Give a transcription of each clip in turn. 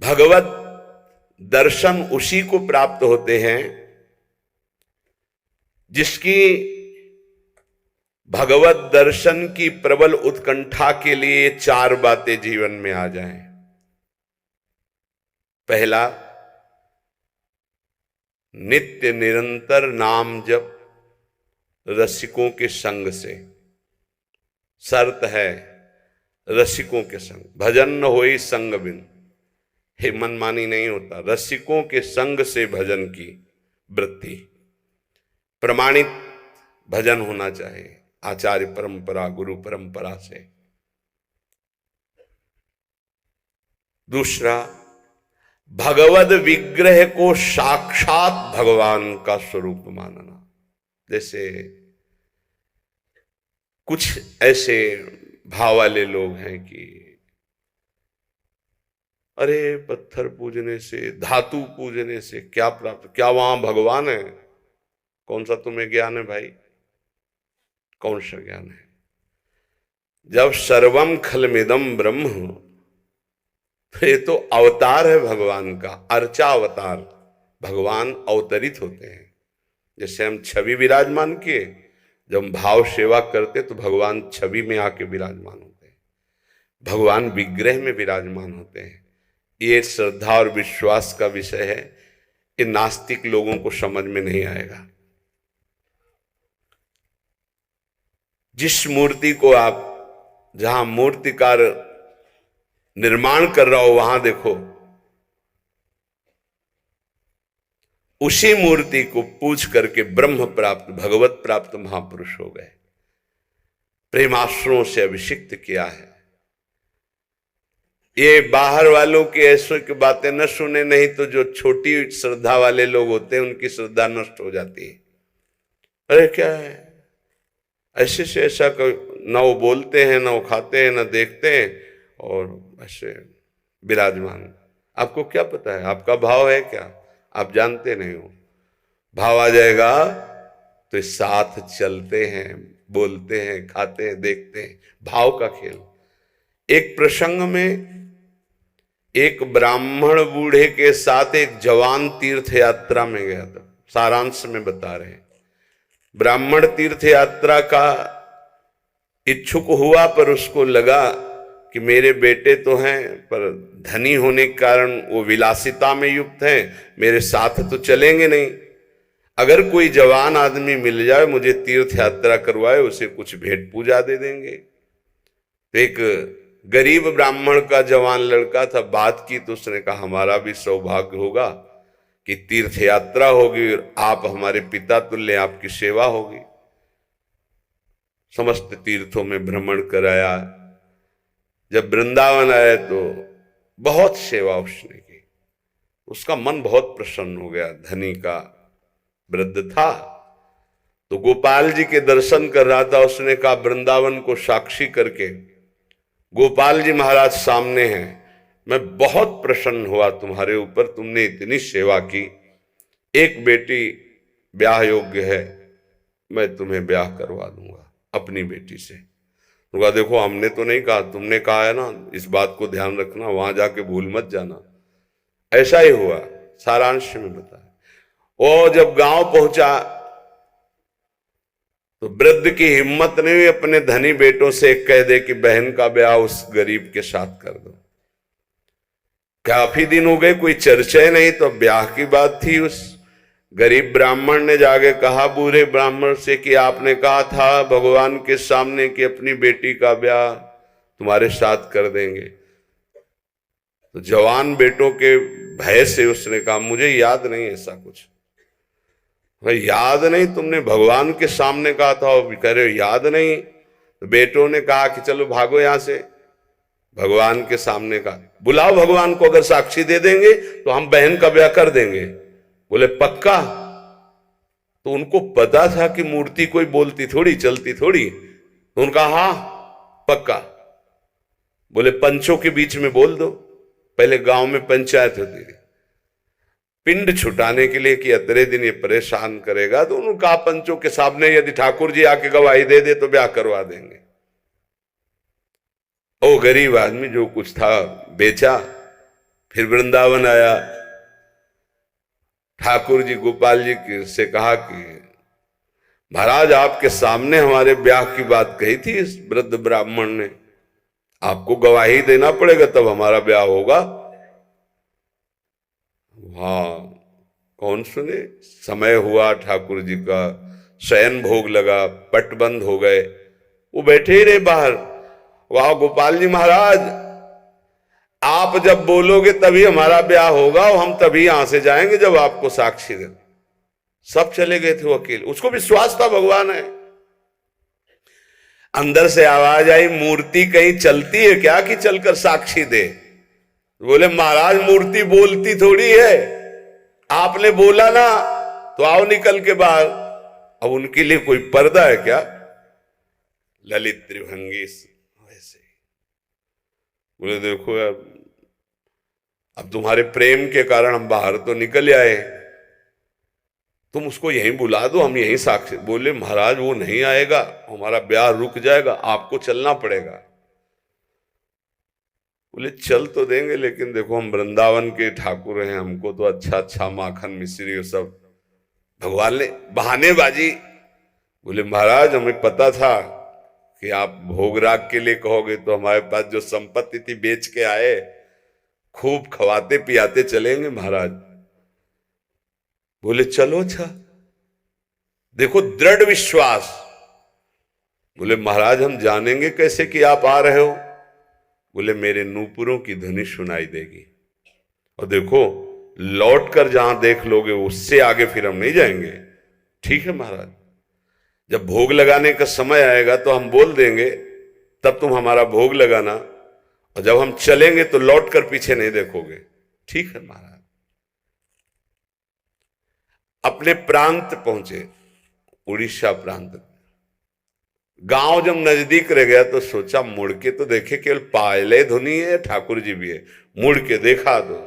भगवत दर्शन उसी को प्राप्त होते हैं जिसकी भगवत दर्शन की प्रबल उत्कंठा के लिए चार बातें जीवन में आ जाएं। पहला, नित्य निरंतर नाम जप रसिकों के संग से। शर्त है रसिकों के संग, भजन न होई संग बिन। हे मनमानी नहीं होता, रसिकों के संग से भजन की वृत्ति। प्रमाणित भजन होना चाहिए, आचार्य परंपरा, गुरु परंपरा से। दूसरा, भगवद विग्रह को साक्षात भगवान का स्वरूप मानना। जैसे कुछ ऐसे भाव वाले लोग हैं कि अरे पत्थर पूजने से, धातु पूजने से क्या प्राप्त, क्या वहां भगवान है? कौन सा तुम्हें ज्ञान है भाई? कौन सा ज्ञान है? जब सर्वम खलमिदम ब्रह्म, तो ये तो अवतार है भगवान का, अर्चा अवतार। भगवान अवतरित होते हैं। जैसे हम छवि विराजमान किए, जब हम भाव सेवा करते तो भगवान छवि में आके विराजमान होते हैं, भगवान विग्रह में विराजमान होते हैं। ये श्रद्धा और विश्वास का विषय है, ये नास्तिक लोगों को समझ में नहीं आएगा। जिस मूर्ति को आप, जहां मूर्तिकार निर्माण कर रहा हो, वहां देखो, उसी मूर्ति को पूज करके ब्रह्म प्राप्त, भगवत प्राप्त महापुरुष हो गए। प्रेमाश्रुओं से अभिषिक्त किया है। ये बाहर वालों की ऐसों की बातें न सुने, नहीं तो जो छोटी श्रद्धा वाले लोग होते हैं उनकी श्रद्धा नष्ट हो जाती है। अरे क्या है, ऐसे से ऐसा न वो बोलते हैं, न वो खाते हैं, न देखते हैं, और ऐसे विराजमान। आपको क्या पता है? आपका भाव है क्या? आप जानते नहीं हो। भाव आ जाएगा तो साथ चलते हैं, बोलते हैं, खाते हैं, देखते हैं। भाव का खेल। एक प्रसंग में एक ब्राह्मण बूढ़े के साथ एक जवान तीर्थ यात्रा में गया था। सारांश में बता रहे हैं। ब्राह्मण तीर्थ यात्रा का इच्छुक हुआ, पर उसको लगा कि मेरे बेटे तो हैं, पर धनी होने के कारण वो विलासिता में युक्त हैं, मेरे साथ तो चलेंगे नहीं। अगर कोई जवान आदमी मिल जाए, मुझे तीर्थ यात्रा करवाए, उसे कुछ भेंट पूजा दे देंगे। तो एक गरीब ब्राह्मण का जवान लड़का था, बात की तो उसने कहा हमारा भी सौभाग्य होगा कि तीर्थ यात्रा होगी और आप हमारे पिता तुल्य, आपकी सेवा होगी। समस्त तीर्थों में भ्रमण कराया। जब वृंदावन आए तो बहुत सेवा उसने की। उसका मन बहुत प्रसन्न हो गया। धनी का वृद्ध था तो गोपाल जी के दर्शन कर रहा था। उसने कहा वृंदावन को साक्षी करके, गोपाल जी महाराज सामने हैं, मैं बहुत प्रसन्न हुआ तुम्हारे ऊपर, तुमने इतनी सेवा की। एक बेटी ब्याह योग्य है, मैं तुम्हें ब्याह करवा दूंगा अपनी बेटी से। तो कहा देखो हमने तो नहीं कहा, तुमने कहा है ना, इस बात को ध्यान रखना, वहां जाके भूल मत जाना। ऐसा ही हुआ। सारांश में बताया। वो जब गांव पहुंचा तो वृद्ध की हिम्मत नहीं हुई अपने धनी बेटों से कह दे कि बहन का ब्याह उस गरीब के साथ कर दो। काफी दिन हो गए, कोई चर्चा नहीं, तो ब्याह की बात थी। उस गरीब ब्राह्मण ने जाके कहा बूढ़े ब्राह्मण से कि आपने कहा था भगवान के सामने कि अपनी बेटी का ब्याह तुम्हारे साथ कर देंगे। तो जवान बेटों के भय से उसने कहा मुझे याद नहीं ऐसा कुछ। भाई याद नहीं? तुमने भगवान के सामने कहा था और कह रहे हो याद नहीं। तो बेटों ने कहा कि चलो भागो यहां से। भगवान के सामने कहा बुलाओ भगवान को, अगर साक्षी दे देंगे तो हम बहन का ब्याह कर देंगे। बोले पक्का? तो उनको पता था कि मूर्ति कोई बोलती थोड़ी, चलती थोड़ी। तो उनका हाँ पक्का। बोले पंचों के बीच में बोल दो। पहले गांव में पंचायत होती थी पिंड छुटाने के लिए कि अतरे दिन ये परेशान करेगा। तो उन्होंने कहा पंचों के सामने यदि ठाकुर जी आके गवाही दे दे तो ब्याह करवा देंगे। ओ गरीब आदमी जो कुछ था बेचा फिर वृंदावन आया, ठाकुर जी गोपाल जी से कहा कि महाराज आपके सामने हमारे ब्याह की बात कही थी इस वृद्ध ब्राह्मण ने, आपको गवाही देना पड़ेगा तब हमारा ब्याह होगा। हाँ, कौन सुने। समय हुआ, ठाकुर जी का शयन भोग लगा, पट बंद हो गए, वो बैठे ही रहे बाहर। वाह गोपाल जी महाराज, आप जब बोलोगे तभी हमारा ब्याह होगा और हम तभी यहां से जाएंगे जब आपको साक्षी दे। सब चले गए थे वो अकेले, उसको विश्वास था भगवान है। अंदर से आवाज आई, मूर्ति कहीं चलती है क्या कि चलकर साक्षी दे। बोले महाराज मूर्ति बोलती थोड़ी है, आपने बोला ना तो आओ निकल के बाहर। अब उनके लिए कोई पर्दा है क्या? ललित त्रिभंगी वैसे। बोले देखो यार, अब तुम्हारे प्रेम के कारण हम बाहर तो निकल आए, तुम उसको यहीं बुला दो, हम यहीं साक्षी। बोले महाराज वो नहीं आएगा, हमारा ब्याह रुक जाएगा, आपको चलना पड़ेगा। बोले चल तो देंगे, लेकिन देखो हम वृंदावन के ठाकुर हैं, हमको तो अच्छा अच्छा माखन मिश्री और सब भगवान ने बहानेबाजी। बोले महाराज हमें पता था कि आप भोग राग के लिए कहोगे, तो हमारे पास जो संपत्ति थी बेच के आए, खूब खवाते पियाते चलेंगे महाराज। बोले चलो अच्छा, देखो दृढ़ विश्वास। बोले महाराज हम जानेंगे कैसे कि आप आ रहे हो? बोले मेरे नूपुरों की ध्वनि सुनाई देगी, और देखो लौट कर जहां देख लोगे उससे आगे फिर हम नहीं जाएंगे। ठीक है महाराज, जब भोग लगाने का समय आएगा तो हम बोल देंगे, तब तुम हमारा भोग लगाना, और जब हम चलेंगे तो लौट कर पीछे नहीं देखोगे। ठीक है महाराज। अपने प्रांत पहुंचे, उड़ीसा प्रांत। गांव जब नजदीक रह गया तो सोचा मुड़ के तो देखे, केवल पायले धुनी है, ठाकुर जी भी है। मुड़ के देखा तो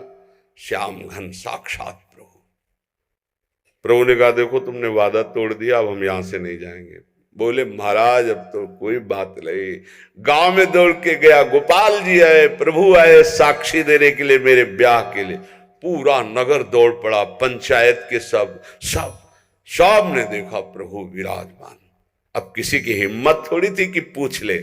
श्याम घन साक्षात प्रभु। प्रभु ने कहा देखो तुमने वादा तोड़ दिया, अब हम यहां से नहीं जाएंगे। बोले महाराज अब तो कोई बात नहीं। गांव में दौड़ के गया, गोपाल जी आए, प्रभु आए साक्षी देने के लिए मेरे ब्याह के लिए। पूरा नगर दौड़ पड़ा, पंचायत के सब ने देखा प्रभु विराजमान। अब किसी की हिम्मत थोड़ी थी कि पूछ ले,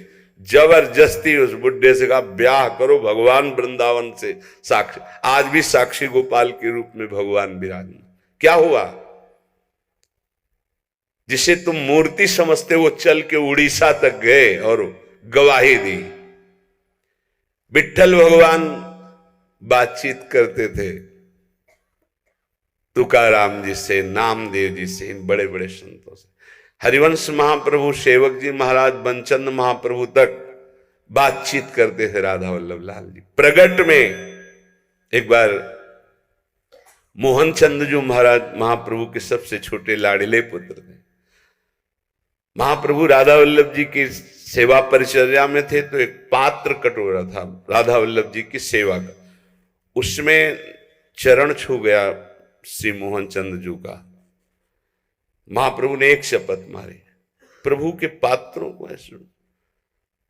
जबरदस्ती उस बुड्ढे से कहा ब्याह करो भगवान वृंदावन से साक्षी। आज भी साक्षी गोपाल के रूप में भगवान विराजमान। क्या हुआ? जिसे तुम मूर्ति समझते वो चल के उड़ीसा तक गए और गवाही दी। विट्ठल भगवान बातचीत करते थे तुकाराम जी से, नामदेव जी से, इन बड़े बड़े संतों से। हरिवंश महाप्रभु, सेवक जी महाराज, बनचंद महाप्रभु तक बातचीत करते थे राधा वल्लभ लाल जी। प्रगट में एक बार मोहन चंद जो महाराज महाप्रभु के सबसे छोटे लाडले पुत्र थे, महाप्रभु राधा वल्लभ जी की सेवा परिचर्या में थे, तो एक पात्र कटोरा था राधा वल्लभ जी की सेवा का, उसमें चरण छू गया श्री मोहन चंद जी का। महाप्रभु ने एक शपथ मारी, प्रभु के पात्रों को ऐसे।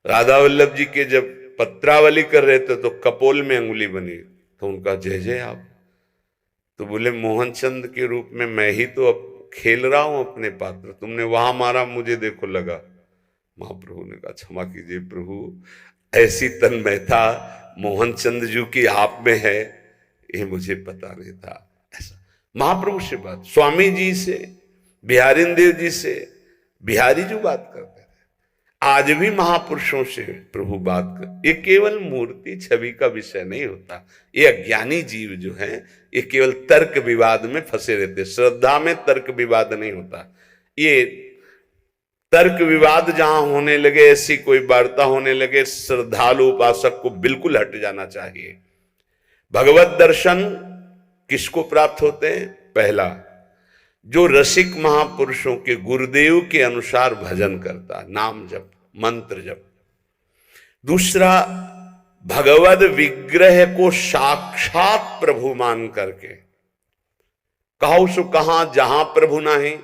राधा वल्लभ जी के जब पत्रावली कर रहे थे तो कपोल में अंगुली बनी, तो उनका जय जय आप। तो बोले मोहन चंद के रूप में मैं ही तो अब खेल रहा हूं अपने पात्र, तुमने वहां मारा मुझे देखो लगा। महाप्रभु ने कहा क्षमा कीजिए प्रभु, ऐसी तन्मयता मोहन चंद जी की आप में है, ये मुझे पता नहीं था। ऐसा महाप्रभु से बात, स्वामी जी से, बिहारी देव जी से, बिहारी जी बात करते थे। आज भी महापुरुषों से प्रभु बात कर। ये केवल मूर्ति छवि का विषय नहीं होता। ये अज्ञानी जीव जो हैं ये केवल तर्क विवाद में फंसे रहते। श्रद्धा में तर्क विवाद नहीं होता। ये तर्क विवाद जहां होने लगे, ऐसी कोई वार्ता होने लगे, श्रद्धालु उपासक को बिल्कुल हट जाना चाहिए। भगवत दर्शन किसको प्राप्त होते हैं? पहला, जो रसिक महापुरुषों के गुरुदेव के अनुसार भजन करता, नाम जप, मंत्र जप। दूसरा, भगवद विग्रह को साक्षात प्रभु मान करके, कहो सो कहां जहां प्रभु नहीं,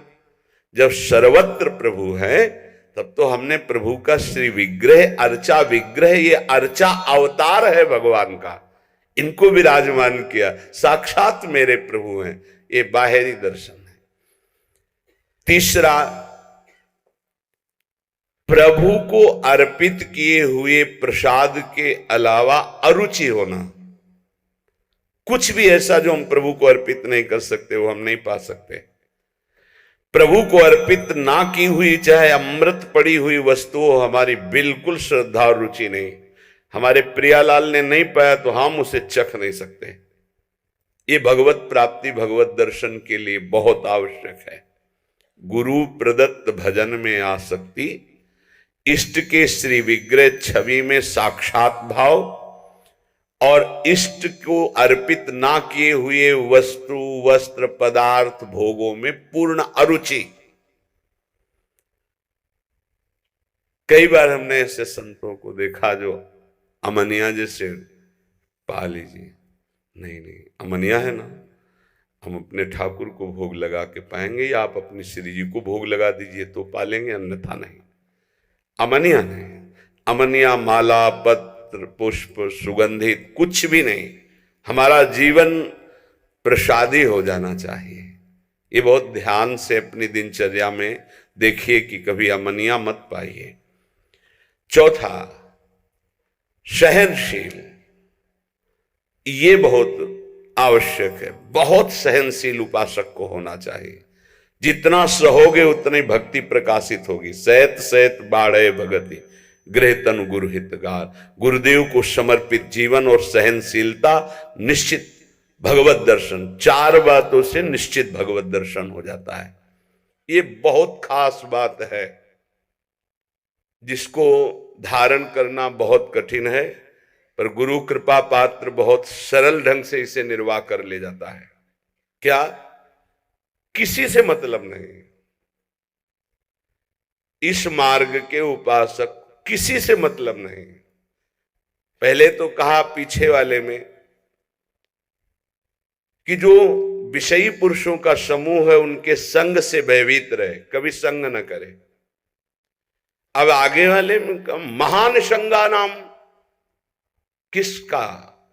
जब सर्वत्र प्रभु है तब तो हमने प्रभु का श्री विग्रह, अर्चा विग्रह, ये अर्चा अवतार है भगवान का, इनको विराजमान किया, साक्षात मेरे प्रभु हैं। ये बाहरी दर्शन है। तीसरा, प्रभु को अर्पित किए हुए प्रसाद के अलावा अरुचि होना। कुछ भी ऐसा जो हम प्रभु को अर्पित नहीं कर सकते वो हम नहीं पा सकते। प्रभु को अर्पित ना की हुई चाहे अमृत पड़ी हुई वस्तु हो, हमारी बिल्कुल श्रद्धा और रुचि नहीं। हमारे प्रियालाल ने नहीं पाया तो हम उसे चख नहीं सकते। ये भगवत प्राप्ति, भगवत दर्शन के लिए बहुत आवश्यक है। गुरु प्रदत्त भजन में आसक्ति, इष्ट के श्री विग्रह छवि में साक्षात भाव, और इष्ट को अर्पित ना किए हुए वस्तु, वस्त्र, पदार्थ, भोगों में पूर्ण अरुचि। कई बार हमने ऐसे संतों को देखा जो अमनिया जैसे पा लीजिए, नहीं अमनिया है ना, हम अपने ठाकुर को भोग लगा के पाएंगे, या आप अपनी श्री जी को भोग लगा दीजिए तो पालेंगे, अन्यथा नहीं। अमनिया नहीं, अमनिया माला, पत्र, पुष्प, सुगंधित कुछ भी नहीं। हमारा जीवन प्रसादी हो जाना चाहिए। ये बहुत ध्यान से अपनी दिनचर्या में देखिए कि कभी अमनिया मत पाइए। चौथा, सहनशील। ये बहुत आवश्यक है। बहुत सहनशील उपासक को होना चाहिए। जितना सहोगे उतनी भक्ति प्रकाशित होगी। सहत सहत बाढ़े भगति, गृह तनु गुरु हितगार। गुरुदेव को समर्पित जीवन और सहनशीलता, निश्चित भगवत दर्शन। 4 बातों से निश्चित भगवत दर्शन हो जाता है। ये बहुत खास बात है जिसको धारण करना बहुत कठिन है, पर गुरु कृपा पात्र बहुत सरल ढंग से इसे निर्वाह कर ले जाता है। क्या? किसी से मतलब नहीं। इस मार्ग के उपासक किसी से मतलब नहीं। पहले तो कहा पीछे वाले में कि जो विषयी पुरुषों का समूह है उनके संग से भयभीत रहे, कभी संग न करे। अब आगे वाले में महान संगा नाम किसका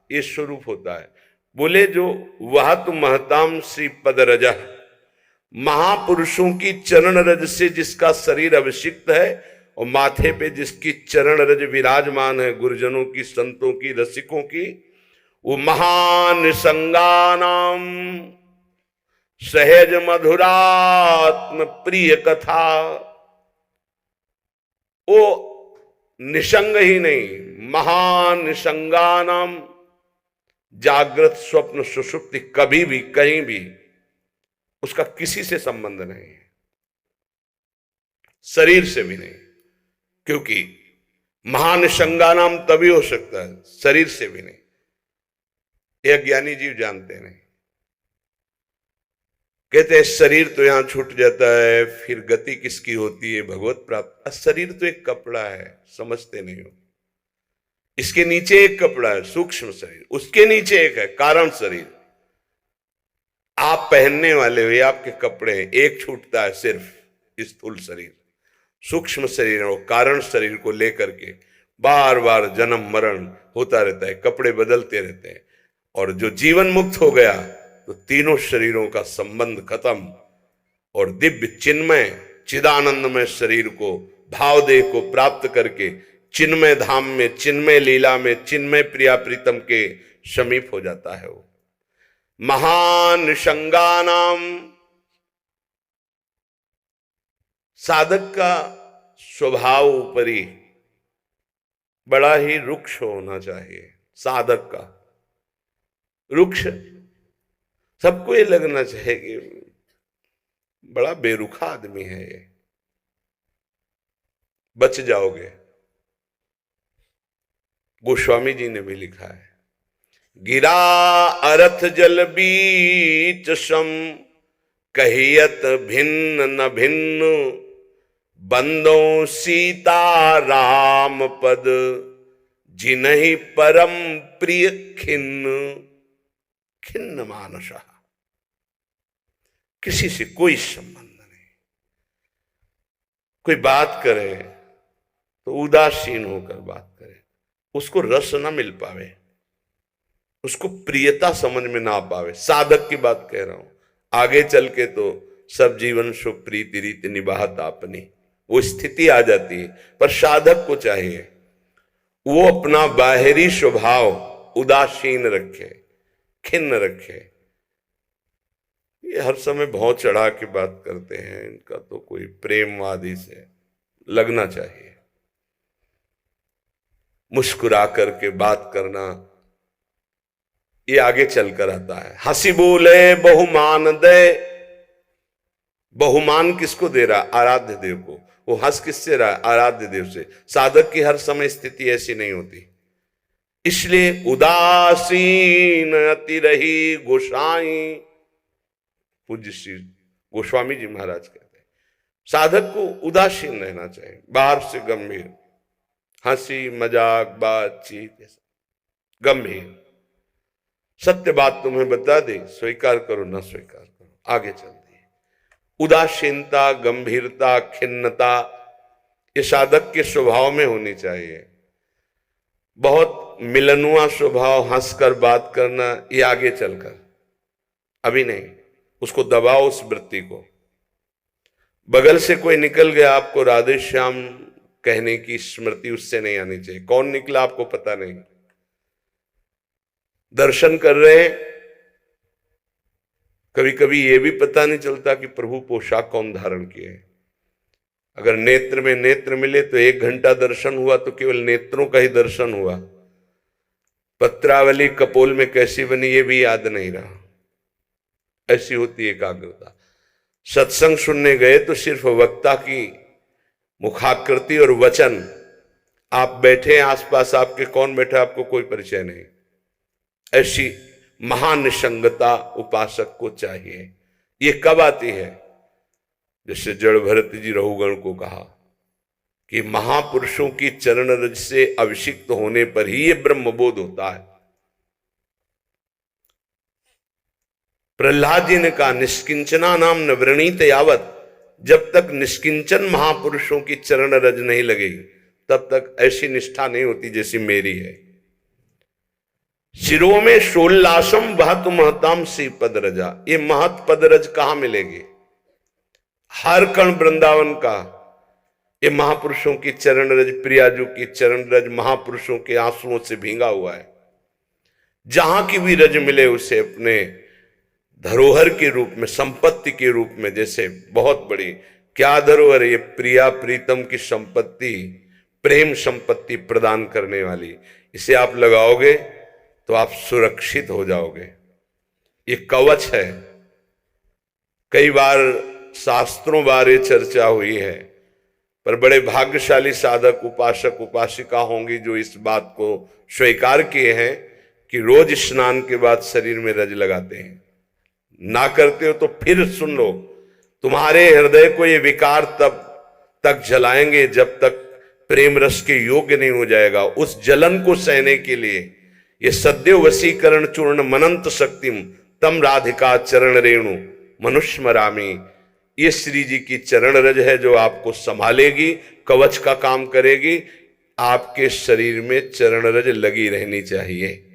ये स्वरूप होता है? बोले जो वह तो महताम श्री पद रज, महापुरुषों की चरण रज से जिसका शरीर अभिषिक्त है और माथे पे जिसकी चरण रज विराजमान है, गुरुजनों की, संतों की, रसिकों की, वो महान संगानाम सहज मधुरात्म प्रिय कथा। वो निसंग ही नहीं, महान निसंगानाम, जागृत स्वप्न सुषुप्ति कभी भी कहीं भी उसका किसी से संबंध नहीं है, शरीर से भी नहीं। क्योंकि महान संगानाम तभी हो सकता है, शरीर से भी नहीं। ये ज्ञानी जीव जानते नहीं। कहते हैं शरीर तो यहां छूट जाता है, फिर गति किसकी होती है? भगवत प्राप्त। शरीर तो एक कपड़ा है, समझते नहीं हो। इसके नीचे एक कपड़ा है, सूक्ष्म शरीर, उसके नीचे एक है कारण शरीर। आप पहनने वाले हो, ये आपके कपड़े हैं। एक छूटता है सिर्फ स्थूल शरीर, सूक्ष्म शरीर और कारण शरीर को लेकर के बार बार जन्म मरण होता रहता है, कपड़े बदलते रहते हैं। और जो जीवन मुक्त हो गया तो तीनों शरीरों का संबंध खत्म, और दिव्य चिन्मय चिदानंदमय शरीर को, भाव देह को प्राप्त करके चिन्मय धाम में, चिन्मय लीला में, चिन्मय प्रिया प्रीतम के समीप हो जाता है। वो महान संगानाम, साधक का स्वभाव ऊपरी बड़ा ही रुक्ष होना चाहिए। साधक का रुक्ष, सबको ये लगना चाहिए कि बड़ा बेरुखा आदमी है ये, बच जाओगे। गोस्वामी जी ने भी लिखा है, गिरा अरथ जल बीच सम, कहियत भिन्न न भिन्न, बंदों सीता राम पद, जिन्हि परम प्रिय खिन्न। खिन्न मानसा, किसी से कोई संबंध नहीं। कोई बात करे तो उदासीन होकर बात करे, उसको रस न मिल पावे। उसको प्रियता समझ में ना पावे। साधक की बात कह रहा हूं, आगे चल के तो सब जीवन शो प्रीति रीति निभात आपनी, वो स्थिति आ जाती है। पर साधक को चाहिए वो अपना बाहरी स्वभाव उदासीन रखे, खिन्न रखे। ये हर समय भौं चढ़ा के बात करते हैं, इनका तो कोई प्रेमवादी से लगना चाहिए। मुस्कुरा करके बात करना, ये आगे चलकर आता है। हंसी बोले बहुमान दे, बहुमान किसको दे रहा? आराध्य देव को। वो हंस किससे रहा? आराध्य देव से। साधक की हर समय स्थिति ऐसी नहीं होती, इसलिए उदासीन अति रही गोसाई। पूज्य श्री गोस्वामी जी महाराज कहते हैं साधक को उदासीन रहना चाहिए, बाहर से गंभीर, हंसी मजाक बातचीत गंभीर। सत्य बात तुम्हें बता दे, स्वीकार करो ना स्वीकार करो, आगे चलती है। उदासीनता, गंभीरता, खिन्नता ये साधक के स्वभाव में होनी चाहिए। बहुत मिलनुआ स्वभाव, हंसकर बात करना, ये आगे चलकर, अभी नहीं। उसको दबाओ उस वृत्ति को। बगल से कोई निकल गया, आपको राधे श्याम कहने की स्मृति उससे नहीं आनी चाहिए। कौन निकला आपको पता नहीं। दर्शन कर रहे हैं, कभी कभी ये भी पता नहीं चलता कि प्रभु पोशाक कौन धारण किए। अगर नेत्र में नेत्र मिले तो 1 घंटा दर्शन हुआ तो केवल नेत्रों का ही दर्शन हुआ। पत्रावली कपोल में कैसी बनी ये भी याद नहीं रहा। ऐसी होती एकाग्रता। सत्संग सुनने गए तो सिर्फ वक्ता की मुखाकृति और वचन, आप बैठे आसपास, आपके कौन बैठा आपको कोई परिचय नहीं। ऐसी महानिसंगता उपासक को चाहिए। ये कब आती है? जैसे जड़ भरत जी रहुगण को कहा कि महापुरुषों की चरण रज से अभिषिक्त होने पर ही ये ब्रह्मबोध होता है। प्रहलाद जी ने कहा निष्किंचना नाम न वृणीत यावत, जब तक निष्किंचन महापुरुषों की चरण रज नहीं लगेगी तब तक ऐसी निष्ठा नहीं होती जैसी मेरी है। शिरो में शोल्लासम महत महताम सी पद रजा। ये महत पद रज कहां मिलेगी? हर कण वृंदावन का ये महापुरुषों की चरण रज, प्रियाजू की चरण रज महापुरुषों के आंसुओं से भींगा हुआ है। जहां की भी रज मिले उसे अपने धरोहर के रूप में, संपत्ति के रूप में, जैसे बहुत बड़ी क्या धरोहर, ये प्रिया प्रीतम की संपत्ति, प्रेम संपत्ति प्रदान करने वाली, इसे आप लगाओगे तो आप सुरक्षित हो जाओगे। ये कवच है। कई बार शास्त्रों बारे चर्चा हुई है, पर बड़े भाग्यशाली साधक उपासक उपासिका होंगी जो इस बात को स्वीकार किए हैं कि रोज स्नान के बाद शरीर में रज लगाते हैं। ना करते हो तो फिर सुन लो, तुम्हारे हृदय को ये विकार तब तक जलाएंगे जब तक प्रेम रस के योग्य नहीं हो जाएगा। उस जलन को सहने के लिए ये सद्यो वशीकरण चूर्ण मनंत शक्तिम तम राधिका चरण रेणु मनुष्मरामी। ये श्री जी की चरण रज है जो आपको संभालेगी, कवच का काम करेगी। आपके शरीर में चरण रज लगी रहनी चाहिए।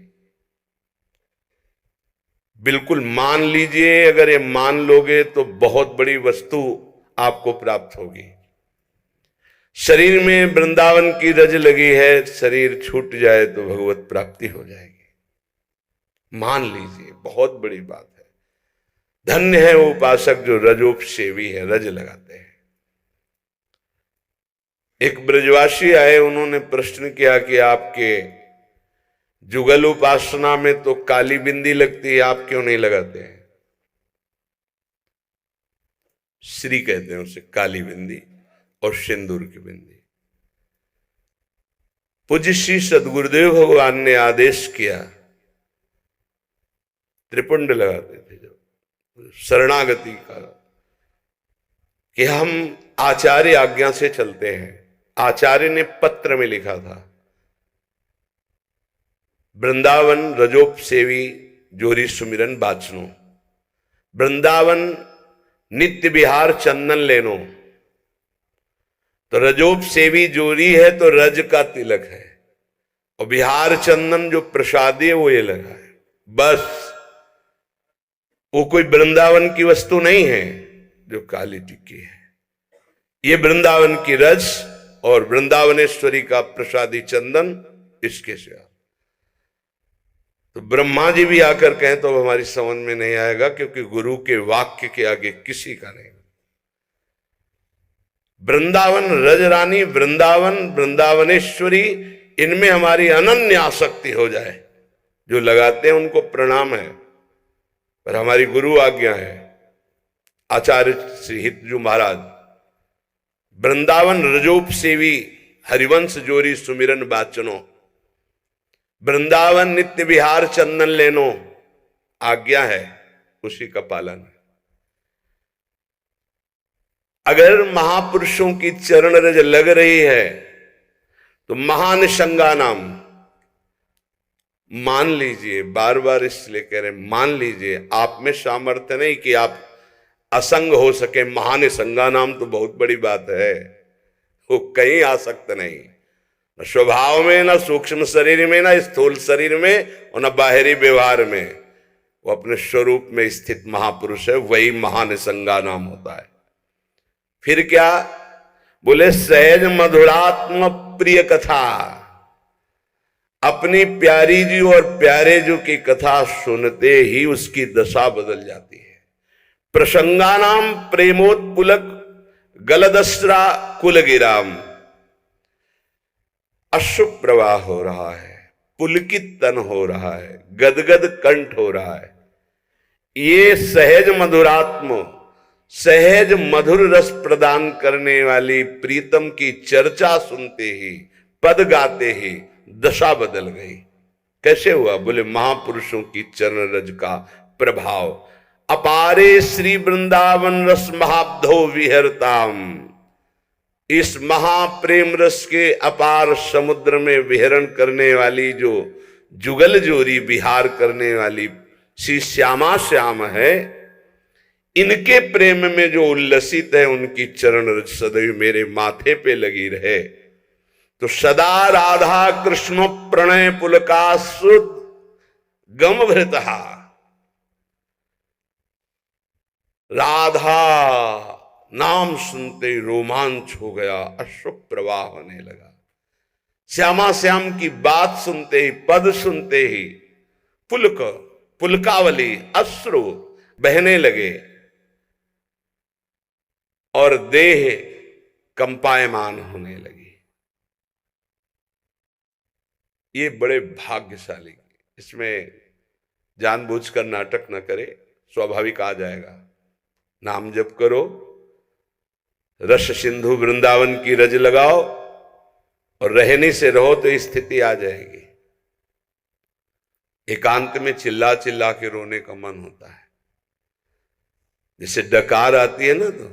बिल्कुल मान लीजिए, अगर ये मान लोगे तो बहुत बड़ी वस्तु आपको प्राप्त होगी। शरीर में वृंदावन की रज लगी है, शरीर छूट जाए तो भगवत प्राप्ति हो जाएगी। मान लीजिए, बहुत बड़ी बात है। धन्य है वो उपासक जो रजोपसेवी है, रज लगाते हैं। एक ब्रजवासी आए, उन्होंने प्रश्न किया कि आपके जुगल उपासना में तो काली बिंदी लगती है, आप क्यों नहीं लगाते हैं? श्री कहते हैं उसे, काली बिंदी और सिंदूर की बिंदी। पूज्य श्री सदगुरुदेव भगवान ने आदेश किया, त्रिपुंड लगाते थे जब शरणागति का, कि हम आचार्य आज्ञा से चलते हैं। आचार्य ने पत्र में लिखा था, वृंदावन रजोप सेवी जोरी सुमिरन बाचनो, वृंदावन नित्य विहार चंदन लेनो। तो रजोप सेवी जोरी है तो रज का तिलक है, और बिहार चंदन जो प्रसादी है वो ये लगा है। बस वो कोई वृंदावन की वस्तु नहीं है जो काली टिक्की है। ये वृंदावन की रज और वृंदावनेश्वरी का प्रसादी चंदन, इसके सिवा तो ब्रह्मा जी भी आकर कहें तो हमारी समझ में नहीं आएगा, क्योंकि गुरु के वाक्य के आगे किसी का नहीं। वृंदावन रजरानी, वृंदावन वृंदावनेश्वरी, इनमें हमारी अनन्य आसक्ति हो जाए। जो लगाते हैं उनको प्रणाम है, पर हमारी गुरु आज्ञा है। आचार्य श्री हितजू महाराज, वृंदावन रजोप सेवी हरिवंश जोरी सुमिरन बाचनो, वृंदावन नित्य विहार चंदन लेनो, आज्ञा है, उसी का पालन है। अगर महापुरुषों की चरण रज लग रही है तो महानिशंगा नाम मान लीजिए। बार बार इसलिए कह रहे मान लीजिए, आप में सामर्थ्य नहीं कि आप असंग हो सके। महानिशंगा नाम तो बहुत बड़ी बात है, वो कहीं आसक्त नहीं, न स्वभाव में, न सूक्ष्म शरीर में, न स्थूल शरीर में, और न बाहरी व्यवहार में। वो अपने स्वरूप में स्थित महापुरुष है, वही महानिशंगा नाम होता है। फिर क्या बोले? सहज मधुरात्म प्रिय कथा, अपनी प्यारी जी और प्यारे जी की कथा सुनते ही उसकी दशा बदल जाती है। प्रसंगानाम प्रेमोत्पुलक गलदस्रा कुलगिराम, अश्रु प्रवाह हो रहा है, पुलकित तन हो रहा है, गदगद कंठ हो रहा है। ये सहज मधुरात्म, सहज मधुर रस प्रदान करने वाली प्रीतम की चर्चा सुनते ही, पद गाते ही दशा बदल गई। कैसे हुआ? बोले महापुरुषों की चरण रज का प्रभाव। अपारे श्री वृंदावन रस महाब्धो विहरताम, इस महाप्रेम रस के अपार समुद्र में विहरण करने वाली जो जुगल जोरी विहार करने वाली श्री श्यामा श्याम है, इनके प्रेम में जो उल्लसित है, उनकी चरण रज सदैव मेरे माथे पे लगी रहे। तो सदा राधा कृष्ण प्रणय पुलकासुत गम भृतहा, राधा नाम सुनते ही रोमांच हो गया, अश्रु प्रवाह होने लगा। श्यामा श्याम की बात सुनते ही, पद सुनते ही पुलक, पुलकावली, अश्रु बहने लगे और देह कंपायमान होने लगी। ये बड़े भाग्यशाली, इसमें जानबूझकर नाटक न करे, स्वाभाविक आ जाएगा। नाम जप करो, रस सिंधु वृंदावन की रज लगाओ और रहने से रहो तो स्थिति आ जाएगी। एकांत में चिल्ला चिल्ला के रोने का मन होता है। जैसे डकार आती है ना, तो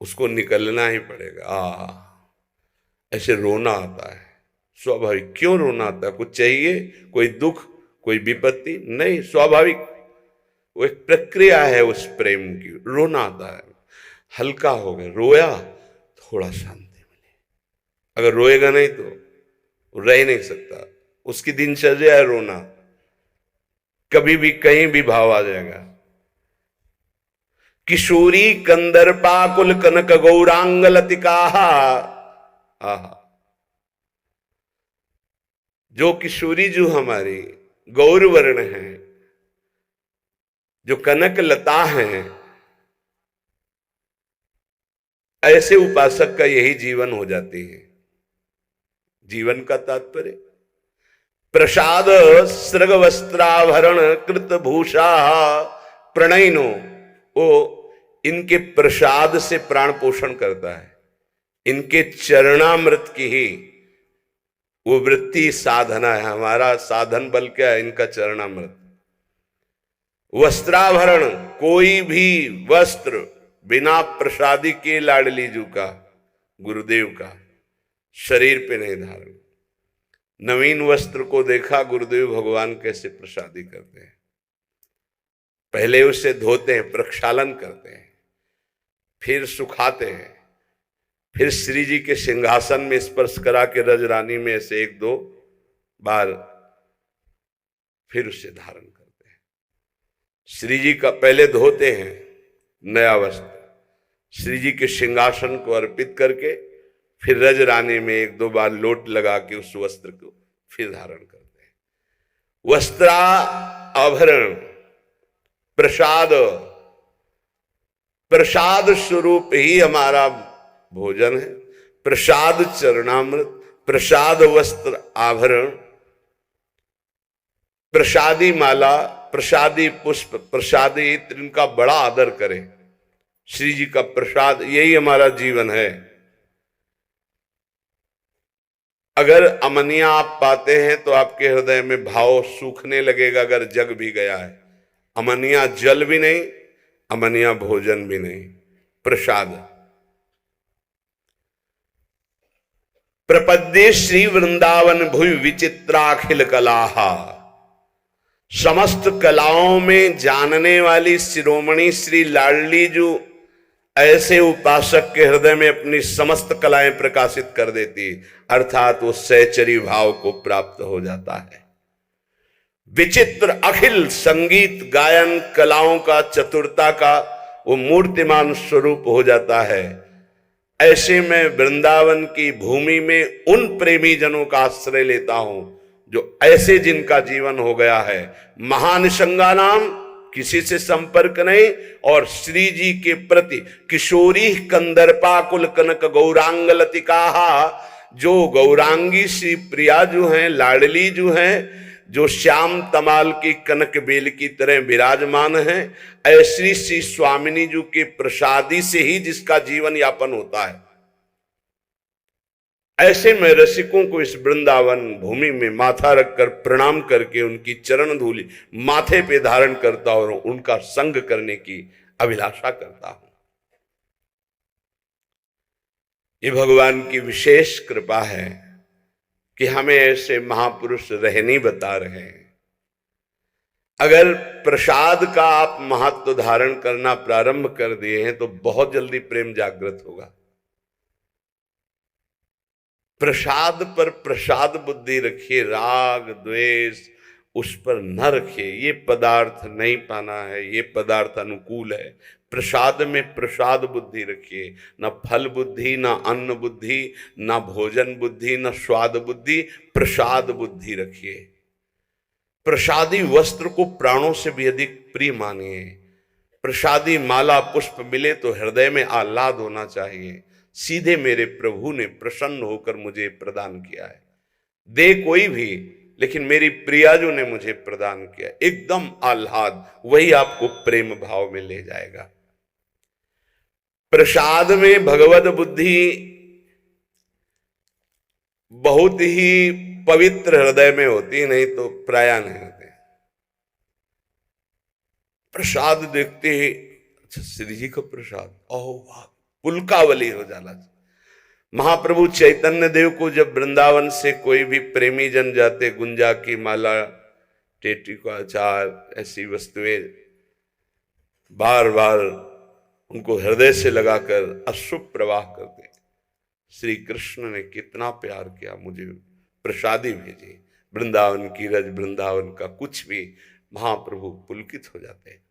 उसको निकलना ही पड़ेगा। ऐसे रोना आता है स्वाभाविक। क्यों रोना आता है? कुछ चाहिए, कोई दुख, कोई विपत्ति? नहीं, स्वाभाविक वो एक प्रक्रिया है उस प्रेम की। रोना आता है, हल्का हो गया, रोया, थोड़ा शांति मिली। अगर रोएगा नहीं तो रह नहीं सकता। उसकी दिनचर्या है रोना, कभी भी कहीं भी भाव आ जाएगा। किशोरी कंदर्पा कुल कनक गौरांग लतिका, आहा, जो किशोरी जो हमारी गौर वर्ण है, जो कनक लता है, ऐसे उपासक का यही जीवन हो जाती है। जीवन का तात्पर्य प्रसाद सृग वस्त्राभरण कृत भूषा प्रणयनो, वो इनके प्रसाद से प्राण पोषण करता है। इनके चरणामृत की ही वो वृत्ति साधना है। हमारा साधन बल क्या है? इनका चरणामृत। वस्त्राभरण, कोई भी वस्त्र बिना प्रसादी के लाडली जू का, गुरुदेव का, शरीर पे नहीं धारण। नवीन वस्त्र को देखा गुरुदेव भगवान कैसे प्रसादी करते हैं। पहले उसे धोते हैं, प्रक्षालन करते हैं, फिर सुखाते हैं, फिर श्री जी के सिंहासन में स्पर्श करा के रजरानी में ऐसे एक दो बार फिर उसे धारण करते हैं। श्री जी का पहले धोते हैं नया वस्त्र, श्री जी के सिंहासन को अर्पित करके फिर रज रानी में एक दो बार लोट लगा के उस वस्त्र को फिर धारण करते हैं। वस्त्रा आभरण प्रसाद, प्रसाद स्वरूप ही हमारा भोजन है। प्रसाद चरणामृत, प्रसाद वस्त्र आभरण, प्रसादी माला, प्रसादी पुष्प, प्रसादी इत्र, इनका बड़ा आदर करें। श्री जी का प्रसाद यही हमारा जीवन है। अगर अमनिया आप पाते हैं तो आपके हृदय में भाव सूखने लगेगा। अगर जग भी गया है, अमनिया जल भी नहीं, अमनिया भोजन भी नहीं, प्रसाद। प्रपद्ये श्री वृंदावन भुवि विचित्राखिल कलाहा, समस्त कलाओं में जानने वाली शिरोमणि श्री लाडली जो ऐसे उपासक के हृदय में अपनी समस्त कलाएं प्रकाशित कर देती, अर्थात वो सहचरी भाव को प्राप्त हो जाता है। विचित्र अखिल संगीत गायन कलाओं का, चतुरता का वो मूर्तिमान स्वरूप हो जाता है। ऐसे में वृंदावन की भूमि में उन प्रेमी जनों का आश्रय लेता हूं जो ऐसे जिनका जीवन हो गया है महानिसंगा नाम, किसी से संपर्क नहीं, और श्री जी के प्रति किशोरी कंदर्पा कुल कनक गौरांग लतिकाहा, जो गौरांगी श्री प्रिया जो हैं, लाडली जो हैं, जो श्याम तमाल की कनक बेल की तरह विराजमान हैं, ऐसी श्री स्वामिनी जी के प्रसादी से ही जिसका जीवन यापन होता है। ऐसे में रसिकों को इस वृंदावन भूमि में माथा रखकर प्रणाम करके उनकी चरण धूलि माथे पे धारण करता और उनका संग करने की अभिलाषा करता हूं। ये भगवान की विशेष कृपा है कि हमें ऐसे महापुरुष रहनी बता रहे हैं। अगर प्रसाद का आप महत्व धारण करना प्रारंभ कर दिए हैं तो बहुत जल्दी प्रेम जागृत होगा। प्रसाद पर प्रसाद बुद्धि रखिए, राग द्वेष उस पर न रखिए। ये पदार्थ नहीं पाना है, ये पदार्थ अनुकूल है। प्रसाद में प्रसाद बुद्धि रखिए, न फल बुद्धि, न अन्न बुद्धि, न भोजन बुद्धि, न स्वाद बुद्धि, प्रसाद बुद्धि रखिए। प्रसादी वस्त्र को प्राणों से भी अधिक प्रिय मानिए। प्रसादी माला पुष्प मिले तो हृदय में आह्लाद होना चाहिए, सीधे मेरे प्रभु ने प्रसन्न होकर मुझे प्रदान किया है। दे कोई भी, लेकिन मेरी प्रियाजू ने मुझे प्रदान किया, एकदम आह्लाद, वही आपको प्रेम भाव में ले जाएगा। प्रसाद में भगवत बुद्धि बहुत ही पवित्र हृदय में होती, नहीं तो प्राय नहीं होते। प्रसाद देखते ही अच्छा श्री जी का प्रसाद, ओह वाह, पुलकावली हो जाना। महाप्रभु चैतन्य देव को जब वृंदावन से कोई भी प्रेमी जन जाते, गुंजा की माला, टेटी का अचार, ऐसी वस्तुएं बार बार उनको हृदय से लगाकर अश्रु प्रवाह करते। श्री कृष्ण ने कितना प्यार किया, मुझे प्रसादी भेजी। वृंदावन की रज, वृंदावन का कुछ भी, महाप्रभु पुलकित हो जाते हैं।